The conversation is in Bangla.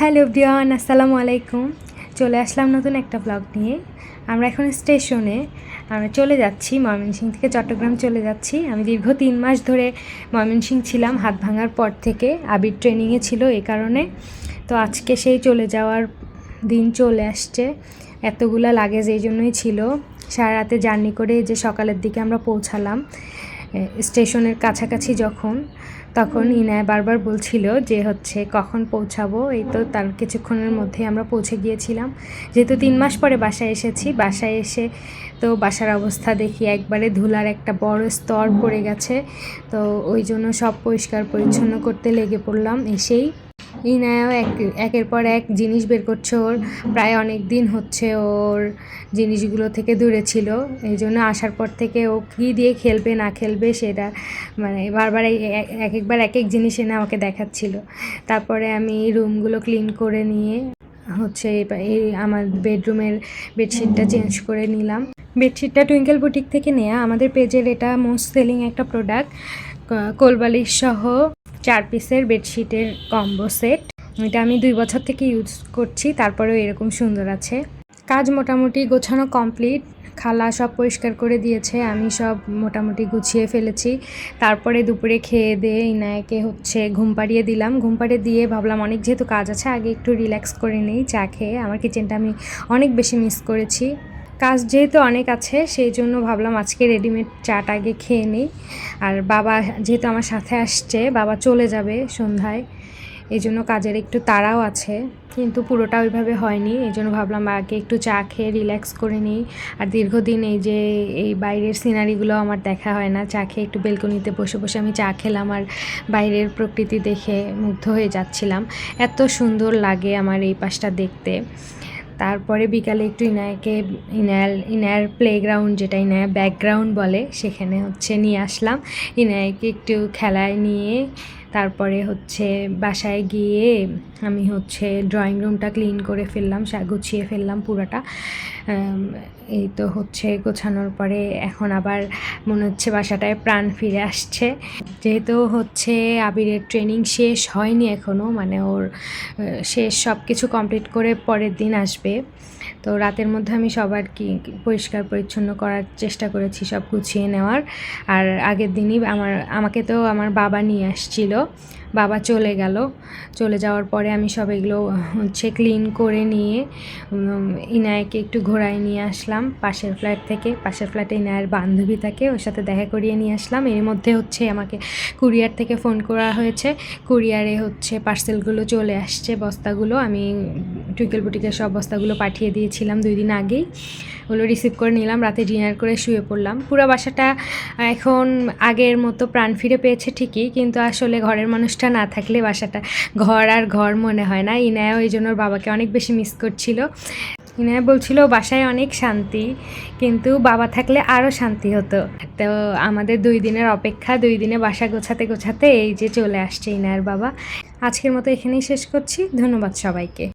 হ্যালো এভরিওয়ান, আসসালামু আলাইকুম। চলে আসলাম নতুন একটা ব্লগ নিয়ে। আমরা এখন স্টেশনে চলে যাচ্ছি, ময়মনসিংহ থেকে চট্টগ্রাম চলে যাচ্ছি। আমি দীর্ঘ 3 মাস ধরে ময়মনসিংহ ছিলাম, হাত ভাঙার পর থেকে। আবির ট্রেনিংয়ে ছিল এই কারণে। তো আজকে সেই চলে যাওয়ার দিন চলে আসছে। এতগুলা লাগেজ এই জন্যই ছিল। সারা রাতে জার্নি করে যে সকালের দিকে আমরা পৌঁছালাম স্টেশনের কাছাকাছি। তখন ইনায়া বারবার বলছিল যে কখন পৌঁছাবো। এই তো তার কিছুক্ষণের মধ্যে আমরা পৌঁছে গিয়েছিলাম। যেহেতু 3 মাস পরে বাসায় এসেছি, বাসায় এসে তো বাসার অবস্থা দেখি একবারে ধুলার একটা বড় স্তর পড়ে গেছে। তো ওই জন্য সব পরিষ্কার পরিচ্ছন্ন করতে লেগে পড়লাম। এসেই ইনায়াও একের পর এক জিনিস বের করছে। ওর প্রায় অনেক দিন হচ্ছে ওর জিনিসগুলো থেকে দূরে ছিল। এই জন্য আসার পর থেকে ও কী দিয়ে খেলবে না খেলবে সেটা বারবার একবার এক এক জিনিস এনে আমাকে দেখাচ্ছিল। তারপরে আমি রুমগুলো ক্লিন করে নিয়ে এই আমার বেডরুমের বেডশিটটা চেঞ্জ করে নিলাম। বেডশিটটা টুইঙ্কেল বুটিক থেকে নেওয়া। আমাদের পেজের এটা মোস্ট সেলিং একটা প্রোডাক্ট। কোলবালিশ সহ 4 পিসের বেডশিটের কম্বো সেট। এটা আমি 2 বছর থেকে ইউজ করছি, তারপরেও এরকম সুন্দর আছে। কাজ মোটামুটি গোছানো কমপ্লিট। খালা সব পরিষ্কার করে দিয়েছে, আমি সব মোটামুটি গুছিয়ে ফেলেছি। তারপরে দুপুরে খেয়ে দিয়ে ইনায়াকে ঘুম পাড়িয়ে দিলাম। ঘুম পাড়িয়ে দিয়ে ভাবলাম অনেক যেহেতু কাজ আছে, আগে একটু রিল্যাক্স করে নিই চা খেয়ে। আমার কিচেনটা আমি অনেক বেশি মিস করেছি। কাজ যেহেতু অনেক আছে সেই জন্য ভাবলাম আজকে রেডিমেড চাটা আগে খেয়ে নিই। আর বাবা যেহেতু আমার সাথে আসছে, বাবা চলে যাবে সন্ধ্যায়, এই জন্য কাজের একটু তাড়াও আছে, কিন্তু পুরোটা ওইভাবে হয়নি। এই জন্য ভাবলাম আগে একটু চা খেয়ে রিল্যাক্স করে নিই। আর দীর্ঘদিন এই বাইরের সিনারিগুলো আমার দেখা হয় না। চা খেয়ে একটু বেলকনিতে বসে বসে আমি চা খেলাম আর বাইরের প্রকৃতি দেখে মুগ্ধ হয়ে যাচ্ছিলাম। এত সুন্দর লাগে আমার এই পাশটা দেখতে। তারপরে বিকালে একটু ইনায়ার প্লেগ্রাউন্ড, যেটা ইনায়া ব্যাকগ্রাউন্ড বলে, সেখানে নিয়ে আসলাম। ইনায়াকে একটু খেলায় নিয়ে তারপরে বাসায় গিয়ে আমি ড্রয়িং রুমটা ক্লিন করে ফেললাম, গুছিয়ে ফেললাম পুরোটা। এই তো গোছানোর পরে এখন আবার মনে হচ্ছে বাসাটায় প্রাণ ফিরে আসছে। যেহেতু আবিরের ট্রেনিং শেষ হয়নি এখনও, ওর শেষ সব কিছু কমপ্লিট করে পরের দিন আসবে। তো রাতের মধ্যে আমি সবার পরিষ্কার পরিচ্ছন্ন করার চেষ্টা করেছি, সব গুছিয়ে নেওয়ার। আর আগের দিনই আমাকে তো আমার বাবা নিয়ে আসছিল। বাবা চলে যাওয়ার পরে আমি সব এগুলো ক্লিন করে নিয়ে ইনায়াকে একটু ঘোরায় নিয়ে আসলাম পাশের ফ্ল্যাট থেকে। পাশের ফ্ল্যাটে ইনায়ার বান্ধবী থাকে, ওর সাথে দেখা করিয়ে নিয়ে আসলাম। এর মধ্যে আমাকে কুরিয়ার থেকে ফোন করা হয়েছে। কুরিয়ারে পার্সেলগুলো চলে আসছে, বস্তাগুলো। আমি টুইঙ্কেল বুটিকের সব বস্তাগুলো পাঠিয়ে দিয়েছিলাম 2 দিন আগেই। ওগুলো রিসিভ করে নিলাম, রাতে ডিনার করে শুয়ে পড়লাম। পুরো বাসাটা এখন আগের মতো প্রাণ ফিরে পেয়েছে ঠিকই, কিন্তু আসলে ঘরের মানুষটা না থাকলে বাসাটা ঘর আর ঘর মনে হয় না। ইনায়াও এই জন্য ওর বাবাকে অনেক বেশি মিস করছিল। ইনায়া বলছিল বাসায় অনেক শান্তি, কিন্তু বাবা থাকলে আরও শান্তি হতো। তো আমাদের 2 দিনের অপেক্ষা, 2 দিনে বাসা গোছাতে গোছাতে এই যে চলে আসছে ইনায়ার বাবা। আজকের মতো এখানেই শেষ করছি। ধন্যবাদ সবাইকে।